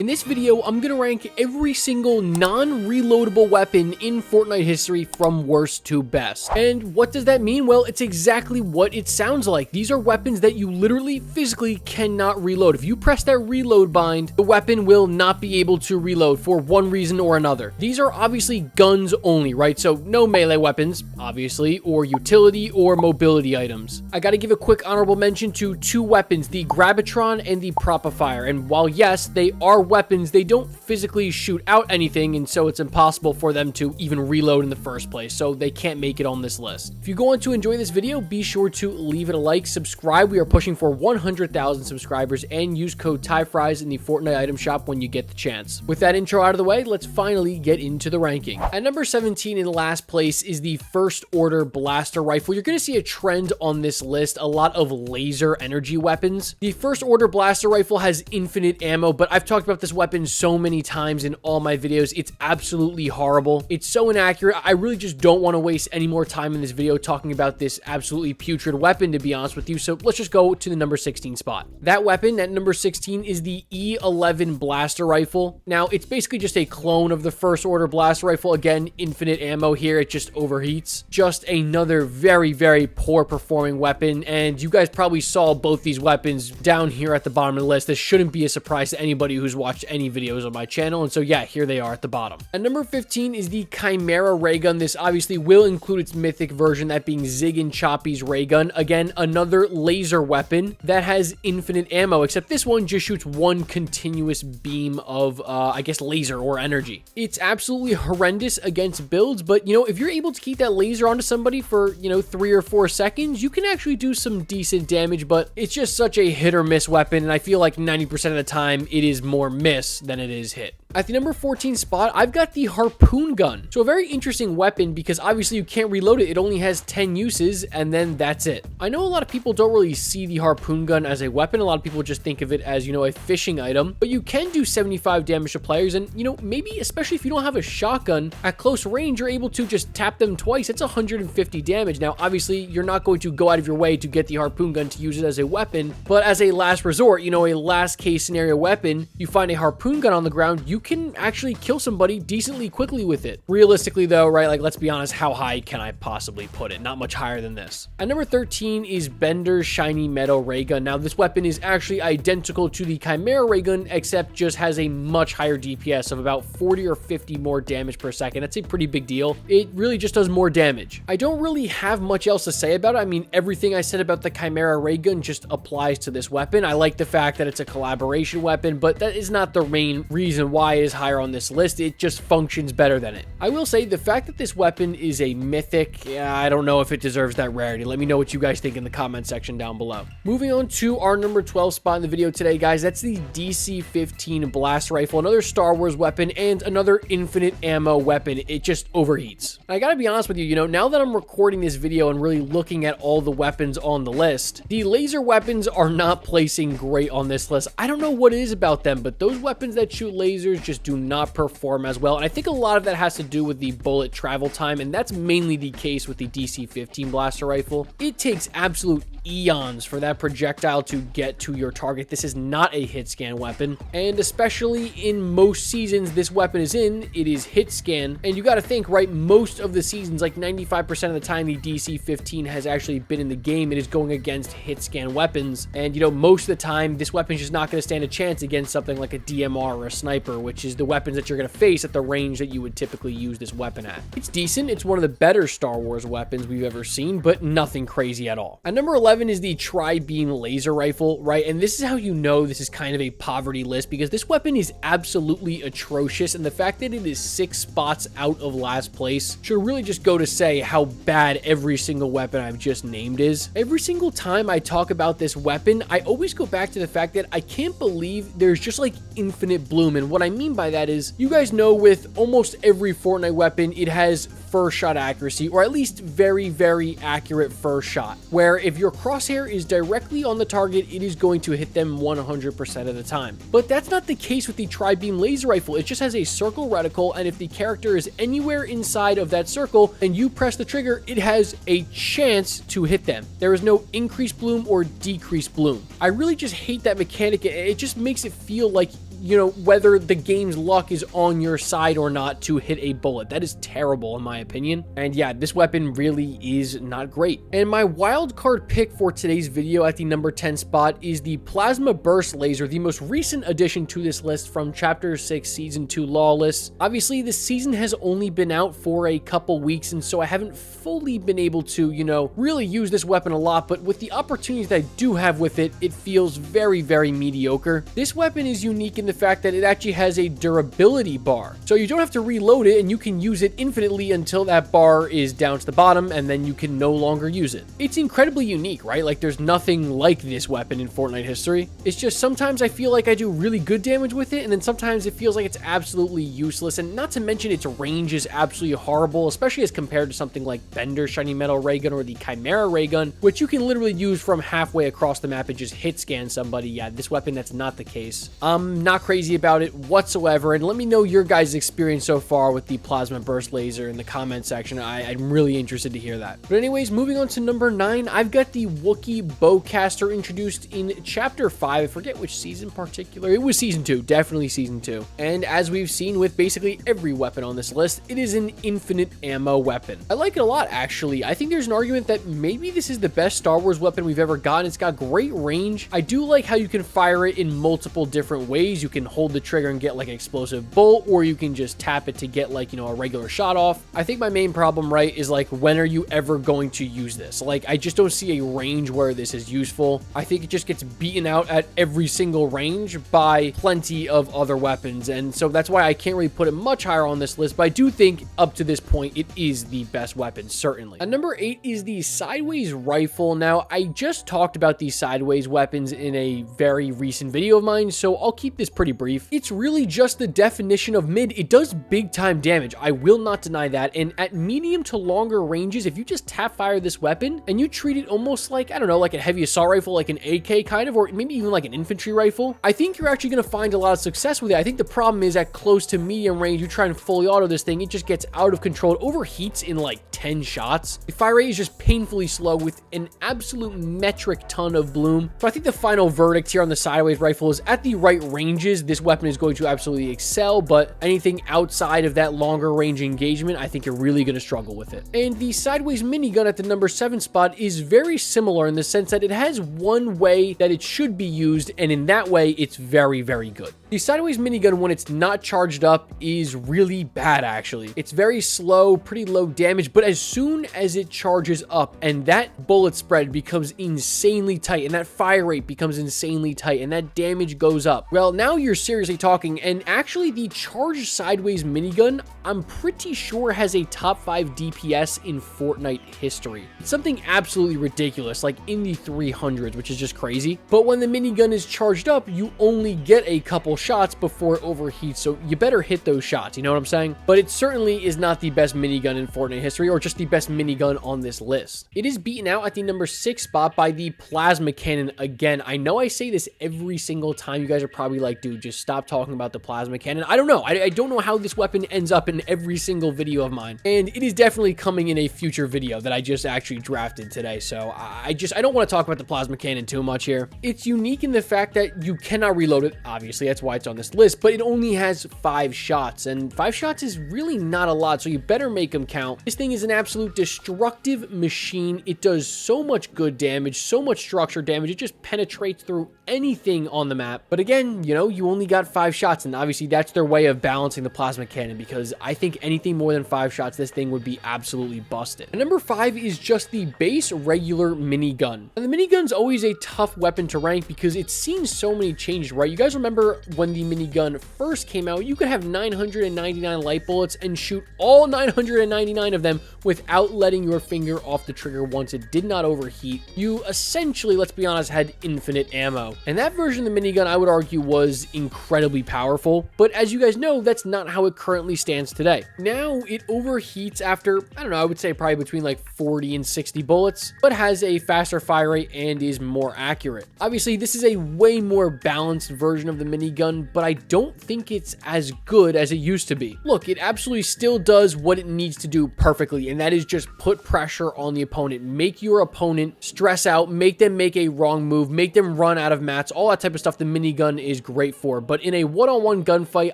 In this video, I'm gonna rank every single non-reloadable weapon in Fortnite history from worst to best. And what does that mean? Well, it's exactly what it sounds like. These are weapons that you literally physically cannot reload. If you press that reload bind, the weapon will not be able to reload for one reason or another. These are obviously guns only, right? So no melee weapons, obviously, or utility or mobility items. I gotta give a quick honorable mention to two weapons, the Gravitron and the Propifier. And while yes, they are weapons, they don't physically shoot out anything, and so it's impossible for them to even reload in the first place, so they can't make it on this list. If you go on to enjoy this video, be sure to leave it a like, subscribe. We are pushing for 100,000 subscribers, and use code TYFRYZ in the Fortnite item shop when you get the chance. With that intro out of the way, let's finally get into the ranking. At number 17 in last place is the First Order Blaster Rifle. You're going to see a trend on this list, a lot of laser energy weapons. The First Order Blaster Rifle has infinite ammo, but I've talked about this weapon so many times in all my videos. It's absolutely horrible. It's so inaccurate. I really just don't want to waste any more time in this video talking about this absolutely putrid weapon, to be honest with you. So let's just go to the number 16 spot. That weapon at number 16 is the E11 Blaster Rifle. Now, it's basically just a clone of the First Order Blaster Rifle. Again, infinite ammo here. It just overheats. Just another very, very poor performing weapon. And you guys probably saw both these weapons down here at the bottom of the list. This shouldn't be a surprise to anybody who's watched any videos on my channel, and so yeah, here they are at the bottom. At number 15 is the Chimera ray gun. This obviously will include its mythic version, that being Zig and Choppy's ray gun. Again, another laser weapon that has infinite ammo, except this one just shoots one continuous beam of I guess laser or energy. It's absolutely horrendous against builds, but you know, if you're able to keep that laser onto somebody for, you know, 3 or 4 seconds, you can actually do some decent damage. But it's just such a hit or miss weapon, and I feel like 90% of the time it is more miss than it is hit. At the number 14 spot, I've got the harpoon gun. So a very interesting weapon, because obviously you can't reload it. It only has 10 uses, and then that's it. I know a lot of people don't really see the harpoon gun as a weapon. A lot of people just think of it as, you know, a fishing item, but you can do 75 damage to players. And, you know, maybe especially if you don't have a shotgun at close range, you're able to just tap them twice. It's 150 damage. Now, obviously you're not going to go out of your way to get the harpoon gun to use it as a weapon, but as a last resort, you know, a last case scenario weapon, you find a harpoon gun on the ground, you can actually kill somebody decently quickly with it. Realistically though, right, like, let's be honest, how high can I possibly put it? Not much higher than this. At number 13 is Bender's Shiny Metal Ray Gun. Now, this weapon is actually identical to the Chimera Ray Gun, except just has a much higher DPS of about 40 or 50 more damage per second. That's a pretty big deal. It really just does more damage. I don't really have much else to say about it. I mean, everything I said about the Chimera Ray Gun just applies to this weapon. I like the fact that it's a collaboration weapon, but that is not the main reason why it is higher on this list. It just functions better than it. I will say the fact that this weapon is a mythic, yeah, I don't know if it deserves that rarity. Let me know what you guys think in the comment section down below. Moving on to our number 12 spot in the video today, guys, that's the DC-15 Blast Rifle, another Star Wars weapon and another infinite ammo weapon. It just overheats. And I gotta be honest with you, you know, now that I'm recording this video and really looking at all the weapons on the list, the laser weapons are not placing great on this list. I don't know what it is about them, but those weapons that shoot lasers just do not perform as well. And I think a lot of that has to do with the bullet travel time, and that's mainly the case with the DC-15 Blaster Rifle. It takes absolute eons for that projectile to get to your target. This is not a hit scan weapon, and especially in most seasons this weapon is in, it is hit scan. And you got to think, right, most of the seasons, like 95% of the time the DC-15 has actually been in the game, it is going against hit scan weapons. And you know, most of the time this weapon is just not going to stand a chance against something like a DMR or a sniper, which is the weapons that you're going to face at the range that you would typically use this weapon at. It's decent. It's one of the better Star Wars weapons we've ever seen, but nothing crazy at all. At number 11 is the Tri-Beam Laser Rifle, right? And this is how you know this is kind of a poverty list, because this weapon is absolutely atrocious, and the fact that it is 6 spots out of last place should really just go to say how bad every single weapon I've just named is. Every single time I talk about this weapon, I always go back to the fact that I can't believe there's just like infinite bloom. And what I mean by that is, you guys know with almost every Fortnite weapon, it has first shot accuracy, or at least very, very accurate first shot, where if your crosshair is directly on the target, it is going to hit them 100% of the time. But that's not the case with the Tri-Beam Laser Rifle. It just has a circle reticle, and if the character is anywhere inside of that circle and you press the trigger, it has a chance to hit them. There is no increased bloom or decreased bloom. I really just hate that mechanic. It just makes it feel like you know, whether the game's luck is on your side or not to hit a bullet. That is terrible in my opinion. And yeah, this weapon really is not great. And my wild card pick for today's video at the number 10 spot is the Plasma Burst Laser, the most recent addition to this list from Chapter 6 Season 2 Lawless. Obviously, this season has only been out for a couple weeks, and so I haven't fully been able to, you know, really use this weapon a lot, but with the opportunities that I do have with it, it feels very, very mediocre. This weapon is unique in the fact that it actually has a durability bar. So you don't have to reload it, and you can use it infinitely until that bar is down to the bottom, and then you can no longer use it. It's incredibly unique, right? Like, there's nothing like this weapon in Fortnite history. It's just sometimes I feel like I do really good damage with it, and then sometimes it feels like it's absolutely useless, and not to mention its range is absolutely horrible, especially as compared to something like Bender's Shiny Metal Ray Gun or the Chimera Ray Gun, which you can literally use from halfway across the map and just hit scan somebody. Yeah, this weapon, that's not the case. I'm not crazy about it whatsoever, and let me know your guys' experience so far with the Plasma Burst Laser in the comment section. I'm really interested to hear that. But anyways, moving on to number 9, I've got the Wookiee Bowcaster introduced in Chapter 5. I forget which season in particular. It was Season 2, definitely Season 2. And as we've seen with basically every weapon on this list, it is an infinite ammo weapon. I like it a lot, actually. I think there's an argument that maybe this is the best Star Wars weapon we've ever gotten. It's got great range. I do like how you can fire it in multiple different ways. You can hold the trigger and get like an explosive bolt, or you can just tap it to get like, you know, a regular shot off. I think my main problem, right, is like, when are you ever going to use this? Like, I just don't see a range where this is useful. I think it just gets beaten out at every single range by plenty of other weapons, and so that's why I can't really put it much higher on this list, but I do think up to this point it is the best weapon, certainly. At number 8 is the Sideways Rifle. Now, I just talked about these sideways weapons in a very recent video of mine, so I'll keep this pretty brief. It's really just the definition of mid. It does big time damage, I will not deny that, and at medium to longer ranges, if you just tap fire this weapon and you treat it almost like, I don't know, like a heavy assault rifle, like an AK kind of, or maybe even like an infantry rifle, I think you're actually going to find a lot of success with it. I think the problem is at close to medium range, you try and fully auto this thing, it just gets out of control. It overheats in like 10 shots. The fire rate is just painfully slow with an absolute metric ton of bloom. So I think the final verdict here on the Sideways Rifle is at the right ranges, this weapon is going to absolutely excel, but anything outside of that longer range engagement, I think you're really going to struggle with it. And the Sideways Minigun at the number 7 spot is very similar in the sense that it has one way that it should be used, and in that way, it's very, very good. The Sideways Minigun, when it's not charged up, is really bad, actually. It's very slow, pretty low damage, but as soon as it charges up and that bullet spread becomes insanely tight and that fire rate becomes insanely tight and that damage goes up, well, now you're seriously talking. And actually, the charged Sideways Minigun, I'm pretty sure has a top 5 DPS in Fortnite history. It's something absolutely ridiculous, like in the 300s, which is just crazy. But when the minigun is charged up, you only get a couple shots before it overheats, so you better hit those shots, you know what I'm saying? But it certainly is not the best minigun in Fortnite history, or just the best minigun on this list. It is beaten out at the number 6 spot by the Plasma Cannon again. I know I say this every single time. You guys are probably like, dude, just stop talking about the Plasma Cannon. I don't know. I don't know how this weapon ends up in every single video of mine, and it is definitely coming in a future video that I just actually drafted today, so I don't want to talk about the Plasma Cannon too much here. It's unique in the fact that you cannot reload it, obviously, that's why it's on this list, but it only has 5 shots, and 5 shots is really not a lot, so you better make them count. This thing is an absolute destructive machine. It does so much good damage, so much structure damage, it just penetrates through anything on the map. But again, you know, you only got 5 shots, and obviously that's their way of balancing the Plasma Cannon, because I think anything more than 5 shots, this thing would be absolutely busted. And number 5 is just the base regular minigun. And the minigun's always a tough weapon to rank because it's seen so many changes, right? You guys remember when the minigun first came out, you could have 999 light bullets and shoot all 999 of them without letting your finger off the trigger once it did not overheat. You essentially, let's be honest, had infinite ammo. And that version of the minigun, I would argue, was incredibly powerful. But as you guys know, that's not how it currently stands today. Now it overheats after, I don't know, I would say probably between like 40 and 60 bullets, but has a faster fire rate and is more accurate. Obviously, this is a way more balanced version of the minigun, but I don't think it's as good as it used to be. Look, it absolutely still does what it needs to do perfectly, and that is just put pressure on the opponent, make your opponent stress out, make them make a wrong move, make them run out of mats, all that type of stuff the minigun is great great for, but in a one-on-one gunfight,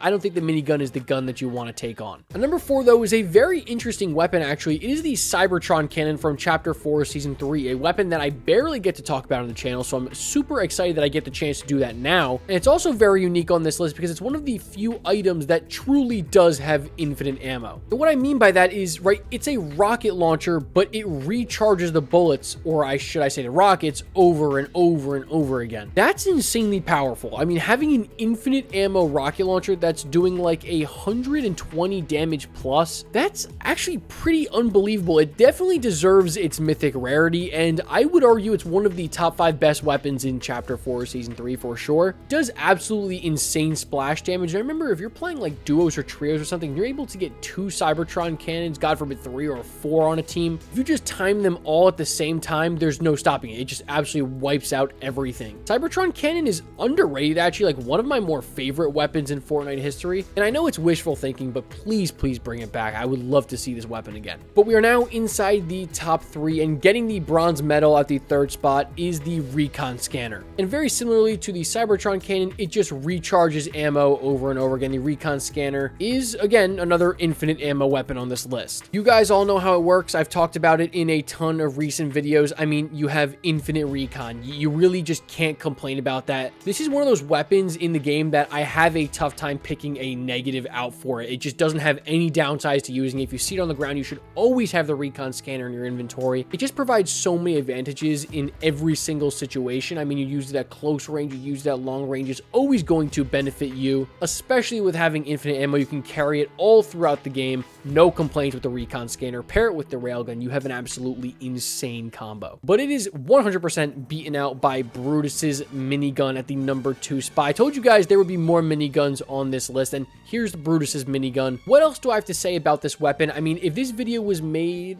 I don't think the minigun is the gun that you want to take on. And number 4, though, is a very interesting weapon, actually. It is the Cybertron cannon from Chapter 4, Season 3, a weapon that I barely get to talk about on the channel, so I'm super excited that I get the chance to do that now. And it's also very unique on this list because it's one of the few items that truly does have infinite ammo. And what I mean by that is, right, it's a rocket launcher, but it recharges the bullets, or should I say the rockets, over and over and over again. That's insanely powerful. I mean, having an infinite ammo rocket launcher that's doing like 120 damage plus, that's actually pretty unbelievable. It definitely deserves its mythic rarity, and I would argue it's one of the top 5 best weapons in Chapter 4 Season 3 for sure. It does absolutely insane splash damage. And I remember if you're playing like duos or trios or something, you're able to get 2 Cybertron cannons, God forbid 3 or 4 on a team. If you just time them all at the same time, there's no stopping it. It just absolutely wipes out everything. Cybertron cannon is underrated, actually, like one of my more favorite weapons in Fortnite history. And I know it's wishful thinking, but please bring it back. I would love to see this weapon again. But we are now inside the top 3, and getting the bronze medal at the 3rd spot is the recon scanner. And very similarly to the Cybertron cannon, it just recharges ammo over and over again. The recon scanner is, again, another infinite ammo weapon on this list. You guys all know how it works. I've talked about it in a ton of recent videos. I mean, you have infinite recon. You really just can't complain about that. This is one of those weapons in the game that I have a tough time picking a negative out for it. It just doesn't have any downsides to using it. If you see it on the ground, you should always have the recon scanner in your inventory. It just provides so many advantages in every single situation. I mean, you use it at close range, you use it at long range. It's always going to benefit you, especially with having infinite ammo. You can carry it all throughout the game. No complaints with the recon scanner. Pair it with the railgun. You have an absolutely insane combo. But it is 100% beaten out by Brutus's minigun at the number 2 spot. I told you guys there would be more miniguns on this list, and here's Brutus's minigun. What else do I have to say about this weapon? I mean, if this video was made,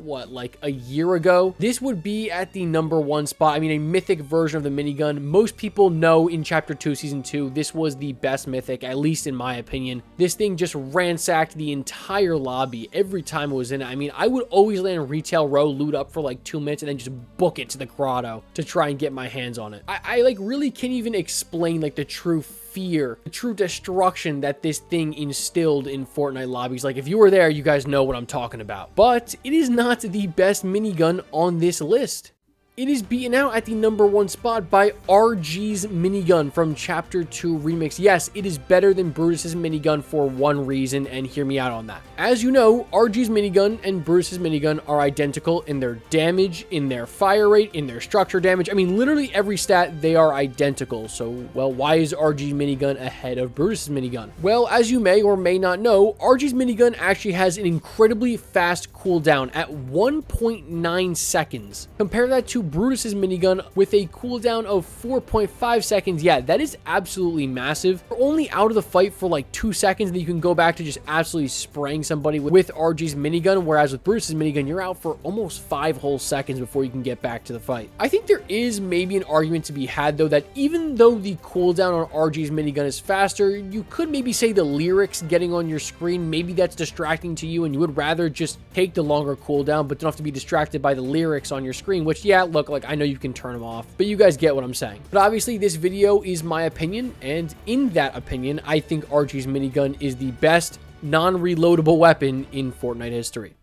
like a year ago, this would be at the number 1 spot. I mean, a mythic version of the minigun. Most people know in Chapter 2, Season 2, this was the best mythic, at least in my opinion. This thing just ransacked the entire lobby every time it was in it. I mean, I would always land retail row, loot up for like 2 minutes, and then just book it to the grotto to try and get my hands on it. I like really can't even explain like the true fear, the true destruction that this thing instilled in Fortnite lobbies. Like, if you were there, you guys know what I'm talking about. But it is not the best minigun on this list. It is beaten out at the number 1 spot by RG's minigun from Chapter 2 Remix. Yes, it is better than Brutus's minigun for one reason, and hear me out on that. As you know, RG's minigun and Brutus's minigun are identical in their damage, in their fire rate, in their structure damage. I mean, literally every stat, they are identical. So, well, why is RG's minigun ahead of Brutus's minigun? Well, as you may or may not know, RG's minigun actually has an incredibly fast cooldown at 1.9 seconds. Compare that to Brutus's minigun with a cooldown of 4.5 seconds. Yeah, that is absolutely massive. You're only out of the fight for like 2 seconds, and then you can go back to just absolutely spraying somebody with RG's minigun, whereas with Brutus's minigun, you're out for almost 5 whole seconds before you can get back to the fight. I think there is maybe an argument to be had, though, that even though the cooldown on RG's minigun is faster, you could maybe say the lyrics getting on your screen, maybe that's distracting to you, and you would rather just take the longer cooldown, but don't have to be distracted by the lyrics on your screen, which, yeah, look, like, I know you can turn them off, but you guys get what I'm saying. But obviously, this video is my opinion, and in that opinion, I think RG's minigun is the best non-reloadable weapon in Fortnite history.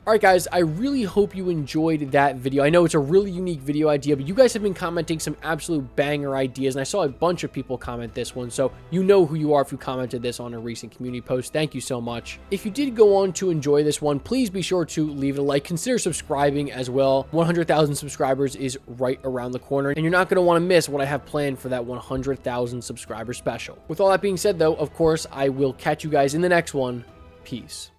Alright guys, I really hope you enjoyed that video. I know it's a really unique video idea, but you guys have been commenting some absolute banger ideas, and I saw a bunch of people comment this one, so you know who you are if you commented this on a recent community post. Thank you so much. If you did go on to enjoy this one, please be sure to leave it a like. Consider subscribing as well. 100,000 subscribers is right around the corner, and you're not going to want to miss what I have planned for that 100,000 subscriber special. With all that being said, though, of course, I will catch you guys in the next one. Peace.